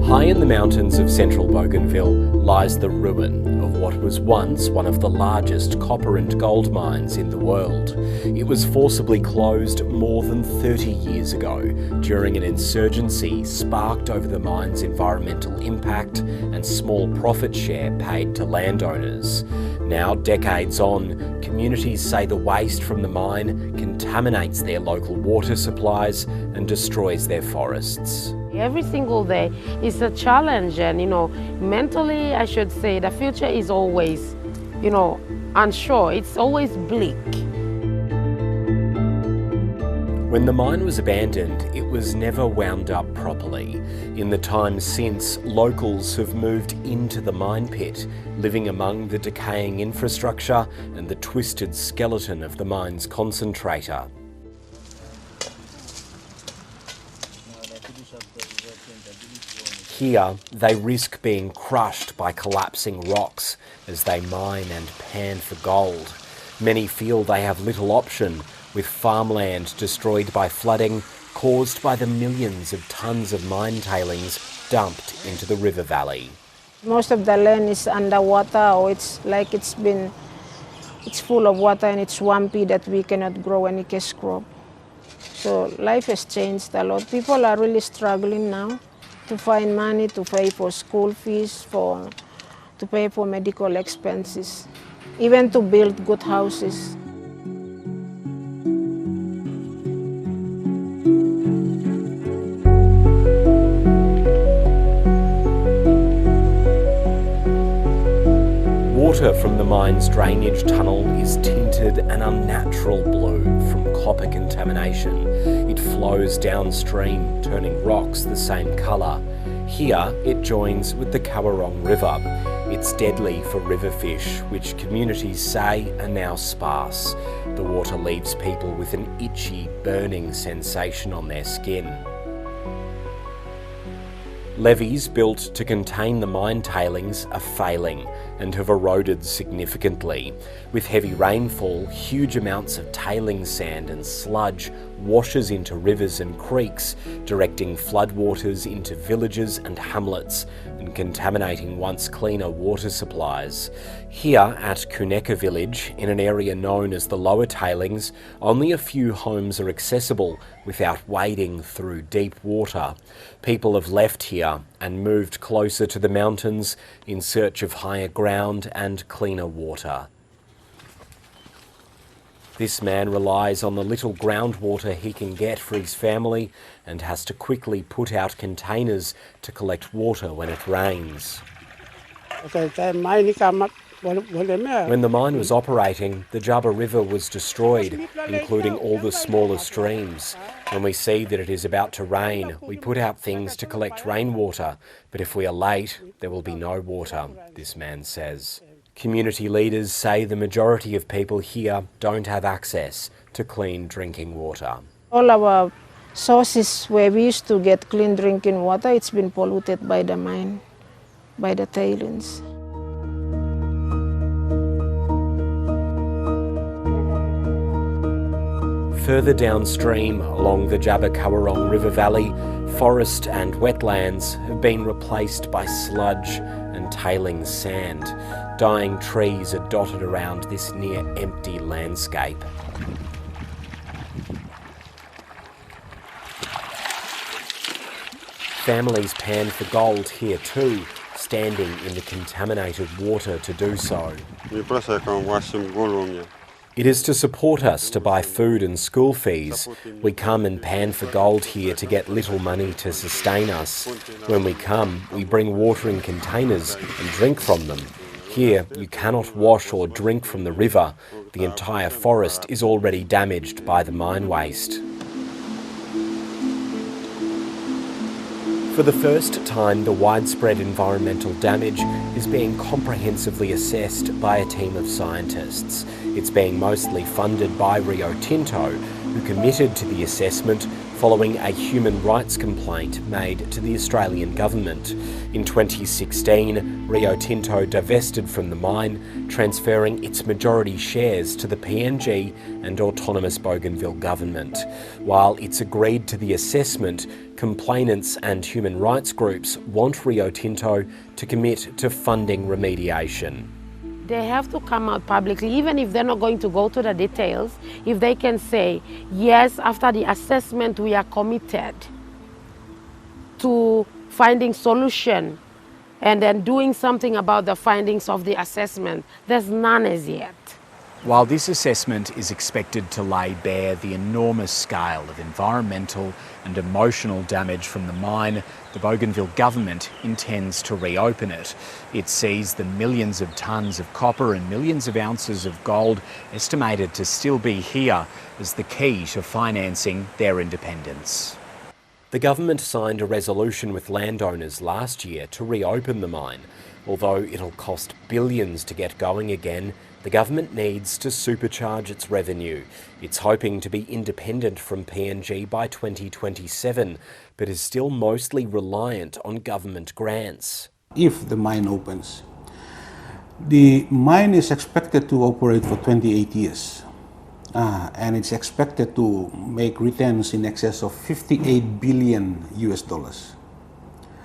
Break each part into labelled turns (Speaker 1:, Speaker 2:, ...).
Speaker 1: High in the mountains of central Bougainville lies the ruin of what was once one of the largest copper and gold mines in the world. It was forcibly closed more than 30 years ago during an insurgency sparked over the mine's environmental impact and small profit share paid to landowners. Now, decades on, communities say the waste from the mine contaminates their local water supplies and destroys their forests.
Speaker 2: Every single day is a challenge, and mentally I should say the future is always, unsure. It's always bleak.
Speaker 1: When the mine was abandoned, it was never wound up properly. In the time since, locals have moved into the mine pit, living among the decaying infrastructure and the twisted skeleton of the mine's concentrator. Here, they risk being crushed by collapsing rocks as they mine and pan for gold. Many feel they have little option, with farmland destroyed by flooding caused by the millions of tons of mine tailings dumped into the river valley.
Speaker 3: Most of the land is underwater, or it's full of water and it's swampy that we cannot grow any cash crop. So life has changed a lot. People are really struggling now to find money to pay for school fees, to pay for medical expenses, even to build good houses.
Speaker 1: Water from the mine's drainage tunnel is tinted an unnatural blue from copper contamination. It flows downstream, turning rocks the same colour. Here, it joins with the Kawarong River. It's deadly for river fish, which communities say are now sparse. The water leaves people with an itchy, burning sensation on their skin. Levees built to contain the mine tailings are failing and have eroded significantly. With heavy rainfall, huge amounts of tailing sand and sludge washes into rivers and creeks, directing floodwaters into villages and hamlets and contaminating once cleaner water supplies. Here at Kuneka village, in an area known as the lower tailings, only a few homes are accessible without wading through deep water. People have left here and moved closer to the mountains in search of higher ground and cleaner water. This man relies on the little groundwater he can get for his family and has to quickly put out containers to collect water when it rains. When the mine was operating, the Jaba River was destroyed, including all the smaller streams. When we see that it is about to rain, we put out things to collect rainwater, but if we are late, there will be no water, this man says. Community leaders say the majority of people here don't have access to clean drinking water.
Speaker 3: All our sources where we used to get clean drinking water, it's been polluted by the mine, by the tailings.
Speaker 1: Further downstream, along the Jaba-Kawarong River Valley, forest and wetlands have been replaced by sludge and tailing sand. Dying trees are dotted around this near-empty landscape. Families pan for gold here too, standing in the contaminated water to do so. It is to support us to buy food and school fees. We come and pan for gold here to get little money to sustain us. When we come, we bring water in containers and drink from them. Here, you cannot wash or drink from the river. The entire forest is already damaged by the mine waste. For the first time, the widespread environmental damage is being comprehensively assessed by a team of scientists. It's being mostly funded by Rio Tinto, who committed to the assessment following a human rights complaint made to the Australian government. In 2016, Rio Tinto divested from the mine, transferring its majority shares to the PNG and autonomous Bougainville government. While it's agreed to the assessment, complainants and human rights groups want Rio Tinto to commit to funding remediation.
Speaker 2: They have to come out publicly, even if they're not going to go to the details, if they can say, yes, after the assessment we are committed to finding solution and then doing something about the findings of the assessment. There's none as yet.
Speaker 4: While this assessment is expected to lay bare the enormous scale of environmental and emotional damage from the mine, the Bougainville government intends to reopen it. It sees the millions of tonnes of copper and millions of ounces of gold estimated to still be here as the key to financing their independence.
Speaker 1: The government signed a resolution with landowners last year to reopen the mine. Although it'll cost billions to get going again, the government needs to supercharge its revenue. It's hoping to be independent from PNG by 2027, but is still mostly reliant on government grants.
Speaker 5: If the mine opens, the mine is expected to operate for 28 years. And it's expected to make returns in excess of 58 billion US dollars.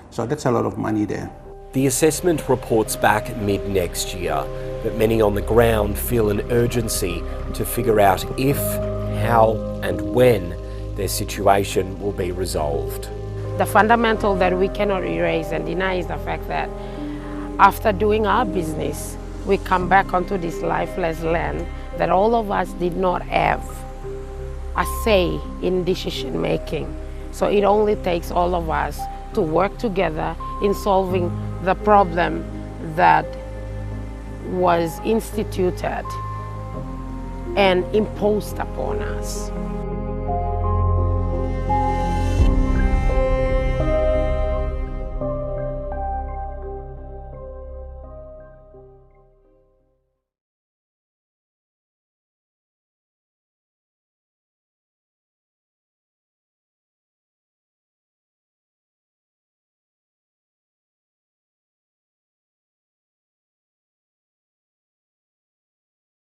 Speaker 5: So that's a lot of money there.
Speaker 1: The assessment reports back mid-next year, but many on the ground feel an urgency to figure out if, how and when their situation will be resolved.
Speaker 2: The fundamental that we cannot erase and deny is the fact that after doing our business, we come back onto this lifeless land that all of us did not have a say in decision making. So it only takes all of us to work together in solving the problem that was instituted and imposed upon us.